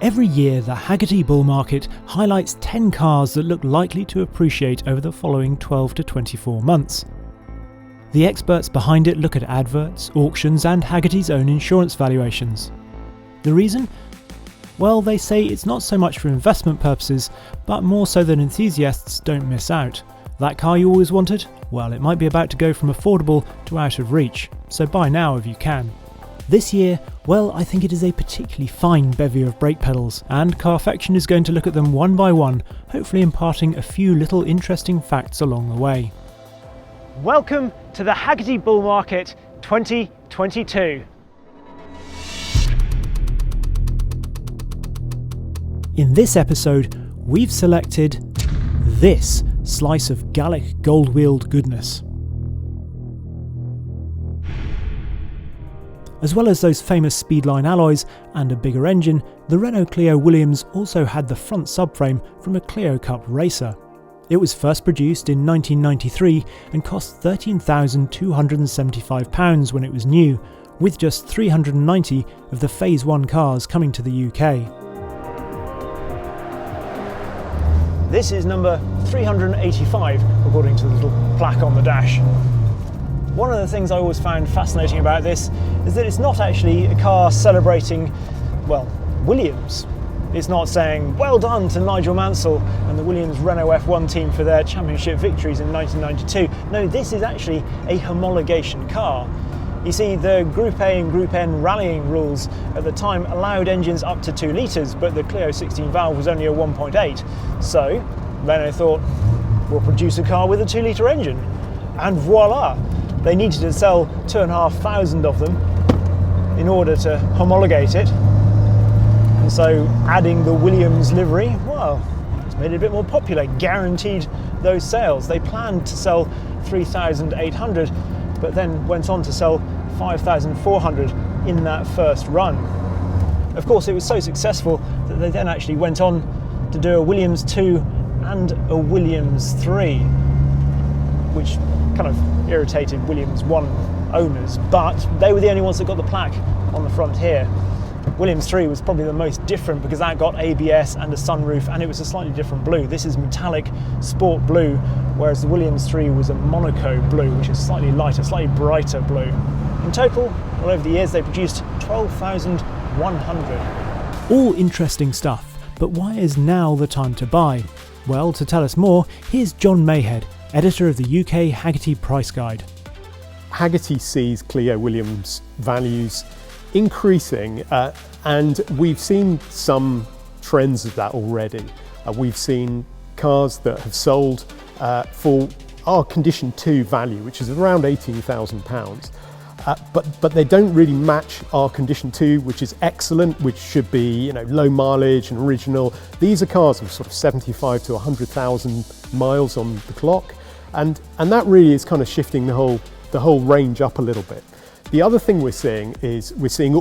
Every year, the Hagerty bull market highlights 10 cars that look likely to appreciate over the following 12 to 24 months. The experts behind it look at adverts, auctions, and Hagerty's own insurance valuations. The reason? Well, they say it's not so much for investment purposes, but more so that enthusiasts don't miss out. That car you always wanted? Well, it might be about to go from affordable to out of reach, so buy now if you can. This year, well, I think it is a particularly fine bevy of brake pedals, and Carfection is going to look at them one by one, hopefully imparting a few little interesting facts along the way. Welcome to the Hagerty Bull Market 2022. In this episode, we've selected this slice of Gallic gold-wheeled goodness. As well as those famous Speedline alloys and a bigger engine, the Renault Clio Williams also had the front subframe from a Clio Cup racer. It was first produced in 1993 and cost £13,275 when it was new, with just 390 of the Phase 1 cars coming to the UK. This is number 385, according to the little plaque on the dash. One of the things I always found fascinating about this is that it's not actually a car celebrating, well, Williams. It's not saying, well done to Nigel Mansell and the Williams Renault F1 team for their championship victories in 1992. No, this is actually a homologation car. You see, the Group A and Group N rallying rules at the time allowed engines up to 2 litres, but the Clio 16 valve was only a 1.8. So Renault thought, we'll produce a car with a 2-litre engine. And voila! They needed to sell 2,500 of them in order to homologate it. And so adding the Williams livery, well, it's made it a bit more popular, guaranteed those sales. They planned to sell 3,800, but then went on to sell 5,400 in that first run. Of course, it was so successful that they then actually went on to do a Williams 2 and a Williams 3, which kind of irritated Williams 1 owners, but they were the only ones that got the plaque on the front here. Williams 3 was probably the most different because that got ABS and a sunroof, and it was a slightly different blue. This is metallic sport blue, whereas the Williams 3 was a Monaco blue, which is slightly lighter, slightly brighter blue. In total, well, over the years they produced 12,100. All interesting stuff, but why is now the time to buy? Well, to tell us more, here's John Mayhead, editor of the UK Hagerty Price Guide. Hagerty sees Clio Williams values increasing, and we've seen some trends of that already. We've seen cars that have sold for our Condition 2 value, which is around £18,000. But they don't really match our Condition 2, which is excellent, which should be, low mileage and original. These are cars with sort of 75 to 100,000 miles on the clock, and that really is kind of shifting the whole range up a little bit. The other thing we're seeing is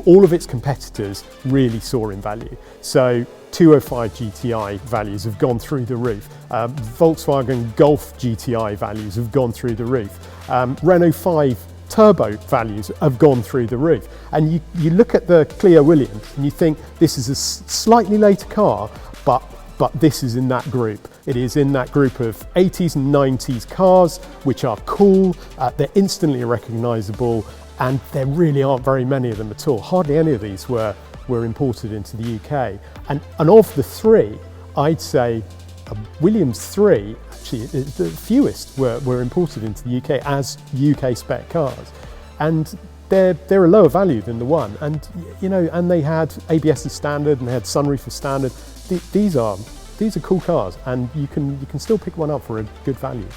all of its competitors really soar in value. So 205 GTI values have gone through the roof. Volkswagen Golf GTI values have gone through the roof. Renault 5 Turbo values have gone through the roof. And you look at the Clio Williams and you think this is a slightly later car, but this is in that group. It is in that group of 80s and 90s cars, which are cool, they're instantly recognisable, and there really aren't very many of them at all. Hardly any of these were imported into the UK. And of the three, I'd say Williams 3, actually the fewest were imported into the UK as UK spec cars. And they're a lower value than the one. And and they had ABS as standard and they had sunroof as standard. These are cool cars, and you can still pick one up for a good value.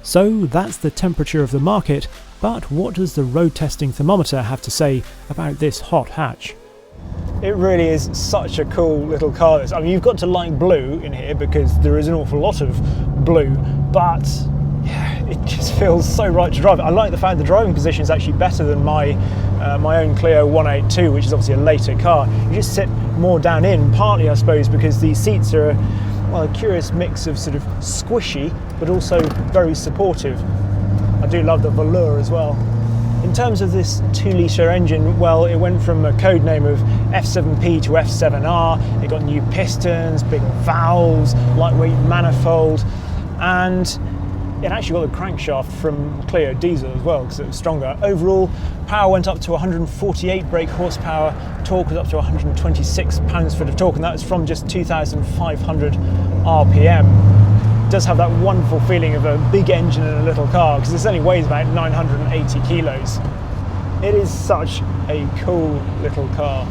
So that's the temperature of the market, but what does the road testing thermometer have to say about this hot hatch? It really is such a cool little car. I mean, you've got to like blue in here because there is an awful lot of blue, but yeah, it just feels so right to drive. I like the fact the driving position is actually better than my own Clio 182, which is obviously a later car. You just sit more down in, partly I suppose because these seats are a curious mix of sort of squishy but also very supportive. I do love the velour as well. In terms of this 2-litre engine, well, it went from a code name of F7P to F7R. It got new pistons, big valves, lightweight manifold, and it actually got the crankshaft from Clio diesel as well because it was stronger. Overall, power went up to 148 brake horsepower, torque was up to 126 pounds-foot of torque, and that was from just 2,500 RPM. It does have that wonderful feeling of a big engine in a little car because this only weighs about 980 kilos. It is such a cool little car.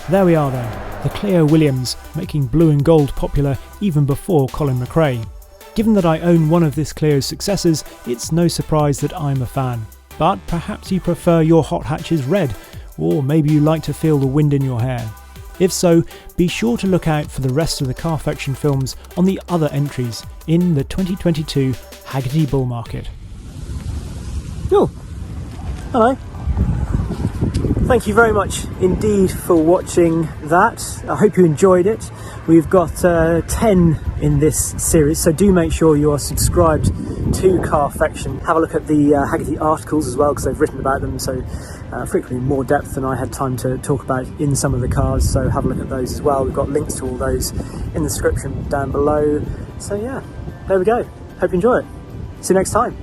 There we are then, the Clio Williams, making blue and gold popular even before Colin McRae. Given that I own one of this Clio's successors, it's no surprise that I'm a fan. But perhaps you prefer your hot hatches red, or maybe you like to feel the wind in your hair. If so, be sure to look out for the rest of the Carfection films on the other entries in the 2022 Hagerty bull market. Cool. Hello. Thank you very much indeed for watching that. I hope you enjoyed it. We've got 10 in this series, so do make sure you are subscribed to Carfection. Have a look at the Hagerty articles as well, because they've written about them so frequently in more depth than I had time to talk about in some of the cars, so have a look at those as well. We've got links to all those in the description down below. So yeah, there we go. Hope you enjoy it. See you next time.